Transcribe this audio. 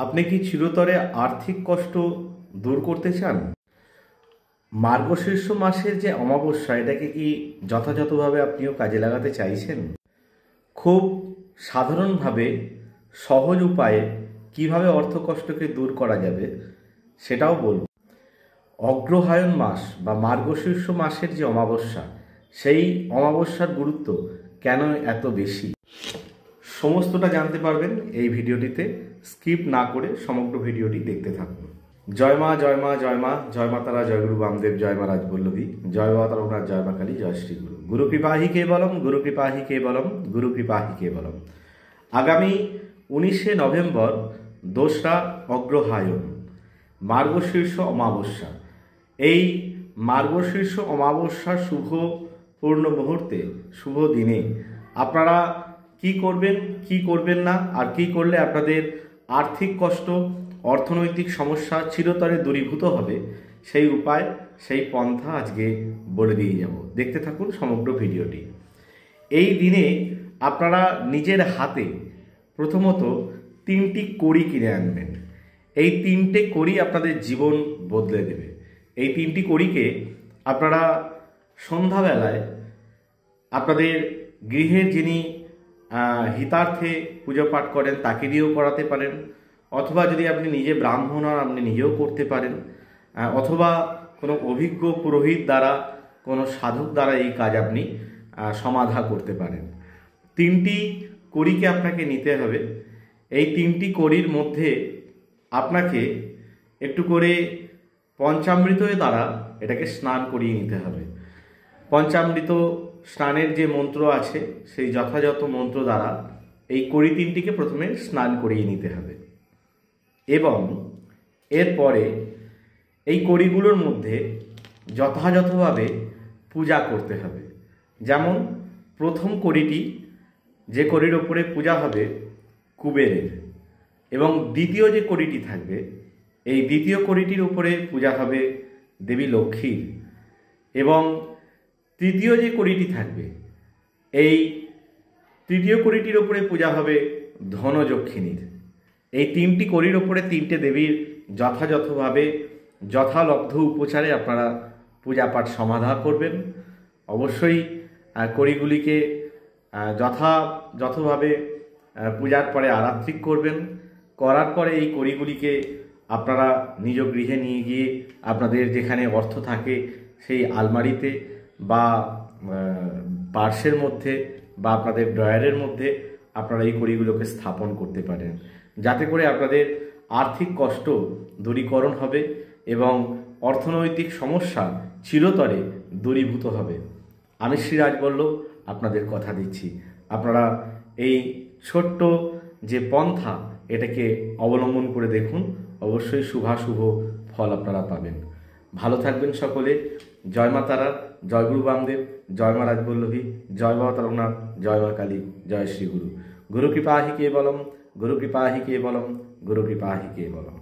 আপনি কি চিরতরে আর্থিক কষ্ট দূর করতে চান? মার্গশীর্ষ মাসের যে অমাবস্যা, এটাকে কি যথাযথভাবে আপনিও কাজে লাগাতে চাইছেন? খুব সাধারণভাবে সহজ উপায়ে কিভাবে অর্থকষ্টকে দূর করা যাবে সেটাও বলব। অগ্রহায়ণ মাস বা মার্গশীর্ষ মাসের যে অমাবস্যা, সেই অমাবস্যার গুরুত্ব কেন এত বেশি, সমস্তটা জানতে পারবেন এই ভিডিওটিতে। স্কিপ না করে সমগ্র ভিডিওটি দেখতে থাকুন। জয় মা, জয় মা, জয় মা, জয় মা তারা, জয় গুরু বামদেব, জয় মা রাজবল্লভী, জয় বাবা তারকনাথ, জয় মা কালী, জয় শ্রী গুরু। গুরু কৃপাহি কেবলম, গুরু কৃপাহি কেবলম, গুরু কৃপাহি কেবলম। আগামী 19শে নভেম্বর, 2রা অগ্রহায়ণ, মার্গশীর্ষ অমাবস্যা। এই মার্গশীর্ষ অমাবস্যার শুভ পূর্ণ মুহূর্তে, শুভ দিনে আপনারা কি করবেন, কি করবেন না, আর কি করলে আপনাদের আর্থিক কষ্ট, অর্থনৈতিক সমস্যা চিরতরে দূরীভূত হবে, সেই উপায়, সেই পন্থা আজকে বলে দিয়ে যাব। দেখতে থাকুন সমগ্র ভিডিওটি। এই দিনে আপনারা নিজের হাতে প্রথমত 3টি কড়ি কিনে আনবেন। এই 3টে কড়ি আপনাদের জীবন বদলে দেবে। এই 3টি কড়িকে আপনারা সন্ধ্যাবেলায় আপনাদের গৃহের যিনি হিতার্থে পুজো পাঠ করেন তাকে দিয়েও করাতে পারেন, অথবা যদি আপনি নিজে ব্রাহ্মণ হন আপনি নিজেও করতে পারেন, অথবা কোনো অভিজ্ঞ পুরোহিত দ্বারা, কোনো সাধক দ্বারা এই কাজ আপনি সমাধা করতে পারেন। 3টি কড়িকে আপনাকে নিতে হবে। এই 3টি কড়ির মধ্যে আপনাকে একটু করে পঞ্চামৃত দ্বারা এটাকে স্নান করিয়ে নিতে হবে। পঞ্চামৃত স্নানের যে মন্ত্র আছে, সেই যথাযথ মন্ত্র দ্বারা এই কড়ি 3টিকে প্রথমে স্নান করিয়ে নিতে হবে এবং এরপরে এই কড়িগুলোর মধ্যে যথাযথভাবে পূজা করতে হবে। যেমন প্রথম কড়িটি, যে কড়ির ওপরে পূজা হবে কুবেরের, এবং দ্বিতীয় যে কড়িটি থাকবে, এই দ্বিতীয় কড়িটির উপরে পূজা হবে দেবী লক্ষ্মীর, এবং তৃতীয় যে কড়িটি থাকবে, এই তৃতীয় কড়িটির ওপরে পূজা হবে ধনযক্ষিণীর। এই 3টি কড়ির ওপরে 3টে দেবীর যথাযথভাবে যথালব্ধ উপচারে আপনারা পূজাপাঠ সমাধা করবেন। অবশ্যই কড়িগুলিকে যথাযথভাবে পূজার পরে আরাত্রিক করবেন। করার পরে এই কড়িগুলিকে আপনারা নিজ গৃহে নিয়ে গিয়ে আপনাদের যেখানে অর্থ থাকে সেই আলমারিতে বা পার্সের মধ্যে বা আপনাদের ড্রয়ারের মধ্যে আপনারা এই কড়িগুলোকে স্থাপন করতে পারেন, যাতে করে আপনাদের আর্থিক কষ্ট দূরীকরণ হবে এবং অর্থনৈতিক সমস্যা চিরতরে দূরীভূত হবে। আমি শ্রী রাজবল্লভ আপনাদের কথা দিচ্ছি, আপনারা এই ছোট্ট যে পন্থা, এটাকে অবলম্বন করে দেখুন, অবশ্যই শুভাশুভ ফল আপনারা পাবেন। ভালো থাকবেন সকলে। জয় মা তারা, জয় গুরু বামদেব, জয় মা রাজবল্লভী, জয় বাবা তারকনাথ, জয় মা কালী, জয় শ্রী গুরু। গুরু কৃপাহি কেবলম, গুরু কৃপাহি কেবলম, গুরু কৃপাহি কেবলম।